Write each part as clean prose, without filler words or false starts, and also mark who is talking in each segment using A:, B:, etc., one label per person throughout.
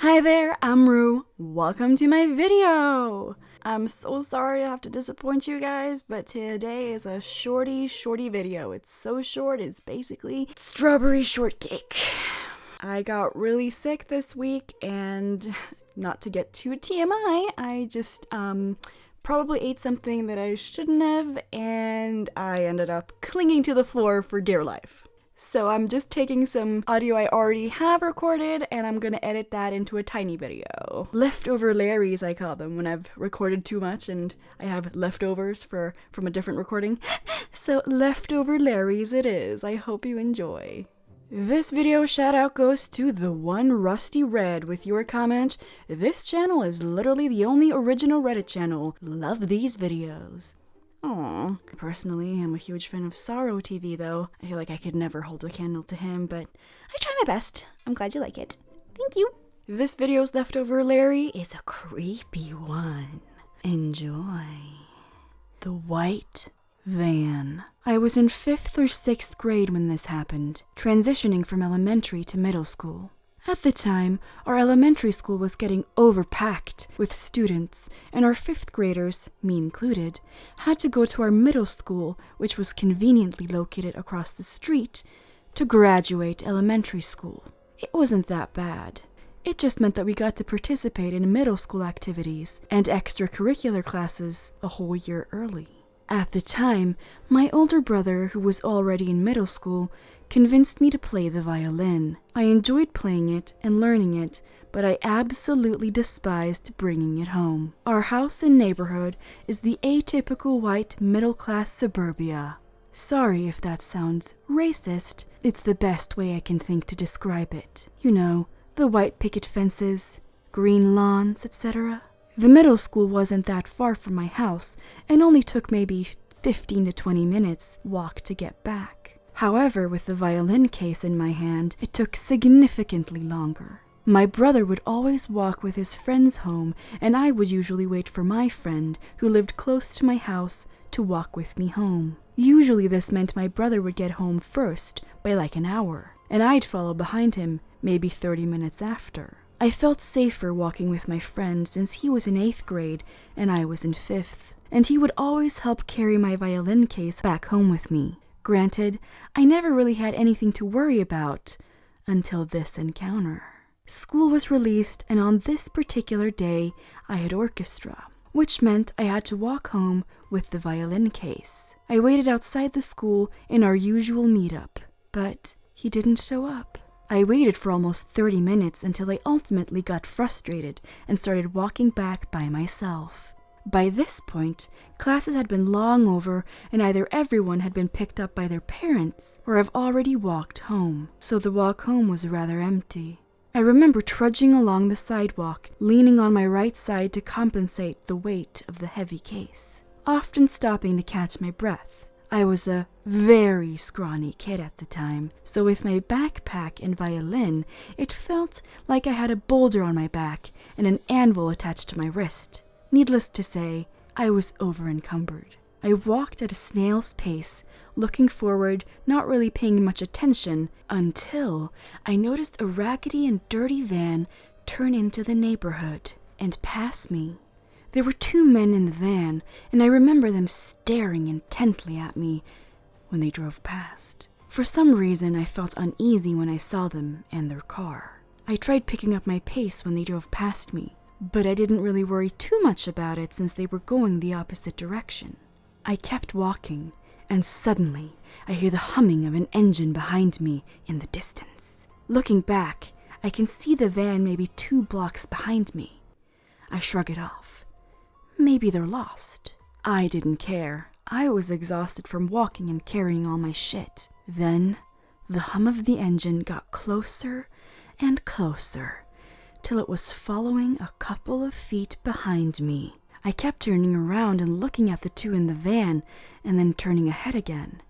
A: Hi there, I'm Roux. Welcome to my video! I'm so sorry to have to disappoint you guys, but today is a shorty video. It's so short, it's basically strawberry shortcake. I got really sick this week, and not to get too TMI, I just probably ate something that I shouldn't have, and I ended up clinging to the floor for dear life. So I'm just taking some audio I already have recorded, and I'm gonna edit that into a tiny video. Leftover Larrys, I call them, when I've recorded too much and I have leftovers from a different recording. So leftover Larrys it is. I hope you enjoy. This video shout out goes to the one Rusty Red with your comment, "This channel is literally the only original Reddit channel. Love these videos." Aww. Personally, I'm a huge fan of Sorrow TV though. I feel like I could never hold a candle to him, but I try my best. I'm glad you like it. Thank you. This video's leftover Larry is a creepy one. Enjoy. The white van. I was in 5th or 6th grade when this happened, transitioning from elementary to middle school. At the time, our elementary school was getting overpacked with students, and our 5th graders, me included, had to go to our middle school, which was conveniently located across the street, to graduate elementary school. It wasn't that bad. It just meant that we got to participate in middle school activities and extracurricular classes a whole year early. At the time, my older brother, who was already in middle school, convinced me to play the violin. I enjoyed playing it and learning it, but I absolutely despised bringing it home. Our house and neighborhood is the atypical white middle-class suburbia. Sorry if that sounds racist. It's the best way I can think to describe it. You know, the white picket fences, green lawns, etc. The middle school wasn't that far from my house and only took maybe 15 to 20 minutes walk to get back. However, with the violin case in my hand, it took significantly longer. My brother would always walk with his friends home, and I would usually wait for my friend, who lived close to my house, to walk with me home. Usually this meant my brother would get home first, by like an hour, and I'd follow behind him, maybe 30 minutes after. I felt safer walking with my friend since he was in 8th grade and I was in 5th, and he would always help carry my violin case back home with me. Granted, I never really had anything to worry about until this encounter. School was released, and on this particular day, I had orchestra, which meant I had to walk home with the violin case. I waited outside the school in our usual meetup, but he didn't show up. I waited for almost 30 minutes until I ultimately got frustrated and started walking back by myself. By this point, classes had been long over, and either everyone had been picked up by their parents or have already walked home, so the walk home was rather empty. I remember trudging along the sidewalk, leaning on my right side to compensate the weight of the heavy case, often stopping to catch my breath. I was a very scrawny kid at the time, so with my backpack and violin, it felt like I had a boulder on my back and an anvil attached to my wrist. Needless to say, I was over-encumbered. I walked at a snail's pace, looking forward, not really paying much attention, until I noticed a raggedy and dirty van turn into the neighborhood and pass me. There were 2 men in the van, and I remember them staring intently at me when they drove past. For some reason, I felt uneasy when I saw them and their car. I tried picking up my pace when they drove past me, but I didn't really worry too much about it since they were going the opposite direction. I kept walking, and suddenly I hear the humming of an engine behind me in the distance. Looking back, I can see the van maybe 2 blocks behind me. I shrug it off. Maybe they're lost. I didn't care. I was exhausted from walking and carrying all my shit. Then, the hum of the engine got closer and closer, till it was following a couple of feet behind me. I kept turning around and looking at the 2 in the van, and then turning ahead again.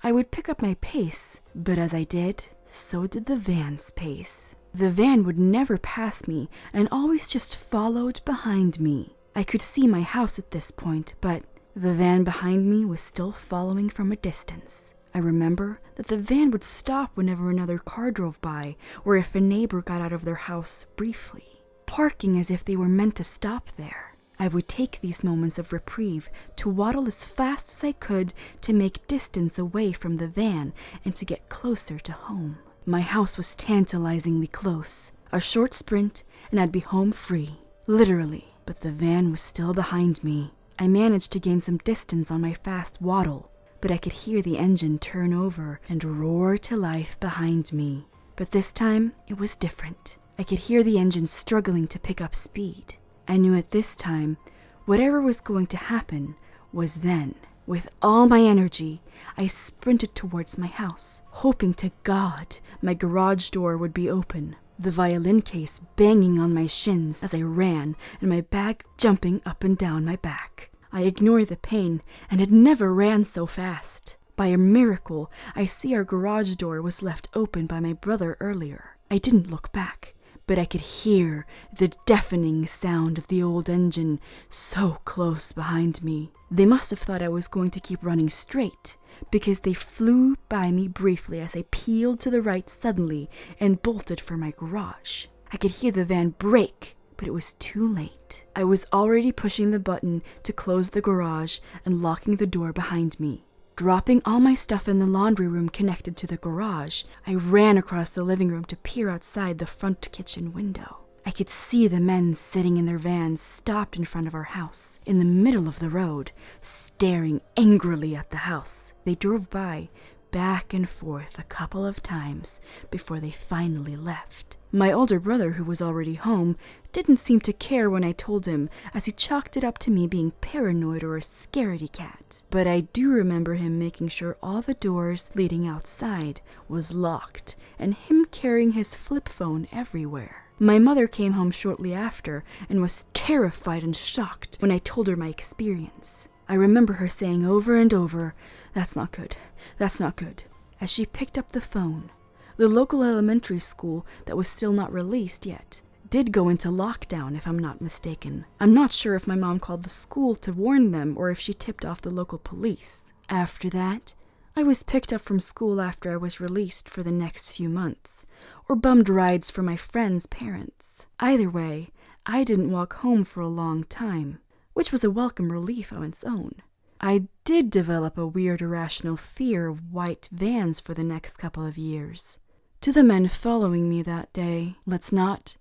A: I would pick up my pace, but as I did, so did the van's pace. The van would never pass me and always just followed behind me. I could see my house at this point, but the van behind me was still following from a distance. I remember that the van would stop whenever another car drove by, or if a neighbor got out of their house briefly, parking as if they were meant to stop there. I would take these moments of reprieve to waddle as fast as I could to make distance away from the van and to get closer to home. My house was tantalizingly close. A short sprint and I'd be home free, literally. But the van was still behind me. I managed to gain some distance on my fast waddle, but I could hear the engine turn over and roar to life behind me. But this time, it was different. I could hear the engine struggling to pick up speed. I knew at this time, whatever was going to happen was then. With all my energy, I sprinted towards my house, hoping to God my garage door would be open, the violin case banging on my shins as I ran and my bag jumping up and down my back. I ignored the pain and had never ran so fast. By a miracle, I see our garage door was left open by my brother earlier. I didn't look back, but I could hear the deafening sound of the old engine so close behind me. They must have thought I was going to keep running straight, because they flew by me briefly as I peeled to the right suddenly and bolted for my garage. I could hear the van brake, but it was too late. I was already pushing the button to close the garage and locking the door behind me. Dropping all my stuff in the laundry room connected to the garage, I ran across the living room to peer outside the front kitchen window. I could see the men sitting in their vans stopped in front of our house, in the middle of the road, staring angrily at the house. They drove by, back and forth a couple of times before they finally left. My older brother, who was already home, didn't seem to care when I told him, as he chalked it up to me being paranoid or a scaredy cat. But I do remember him making sure all the doors leading outside was locked, and him carrying his flip phone everywhere. My mother came home shortly after and was terrified and shocked when I told her my experience. I remember her saying over and over, "That's not good, that's not good," as she picked up the phone. The local elementary school that was still not released yet did go into lockdown, if I'm not mistaken. I'm not sure if my mom called the school to warn them or if she tipped off the local police. After that, I was picked up from school after I was released for the next few months, or bummed rides for my friends' parents. Either way, I didn't walk home for a long time, which was a welcome relief on its own. I did develop a weird irrational fear of white vans for the next couple of years. To the men following me that day, let's not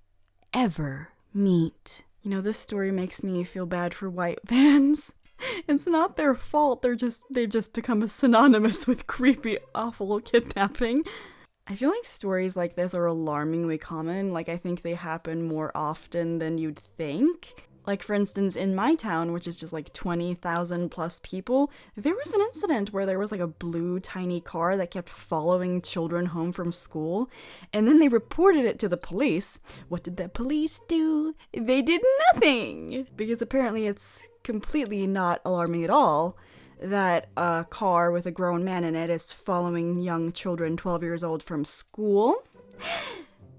A: ever meet. You know, this story makes me feel bad for white vans. It's not their fault, they've just become synonymous with creepy, awful kidnapping. I feel like stories like this are alarmingly common. Like, I think they happen more often than you'd think. Like, for instance, in my town, which is just like 20,000 plus people, there was an incident where there was like a blue tiny car that kept following children home from school, and then they reported it to the police. What did the police do? They did nothing! Because apparently it's completely not alarming at all that a car with a grown man in it is following young children 12 years old from school.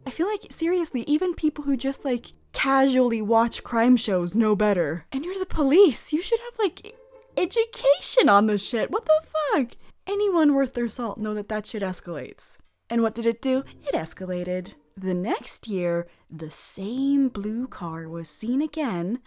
A: I feel like, seriously, even people who just like casually watch crime shows know better. And you're the police. You should have like education on this shit. What the fuck? Anyone worth their salt know that shit escalates. And what did it do? It escalated. The next year, the same blue car was seen again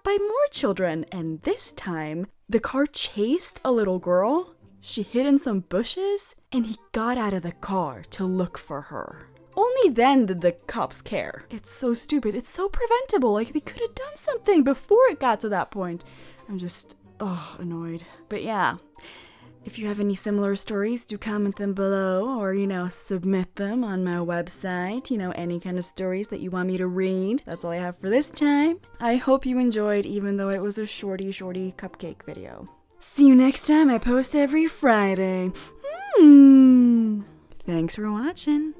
A: by more children, and this time, the car chased a little girl. She hid in some bushes, and he got out of the car to look for her. Only then did the cops care. It's so stupid. It's so preventable. Like, they could have done something before it got to that point. I'm just, annoyed. But yeah, if you have any similar stories, do comment them below or, submit them on my website. Any kind of stories that you want me to read. That's all I have for this time. I hope you enjoyed, even though it was a shorty cupcake video. See you next time. I post every Friday. Thanks for watching.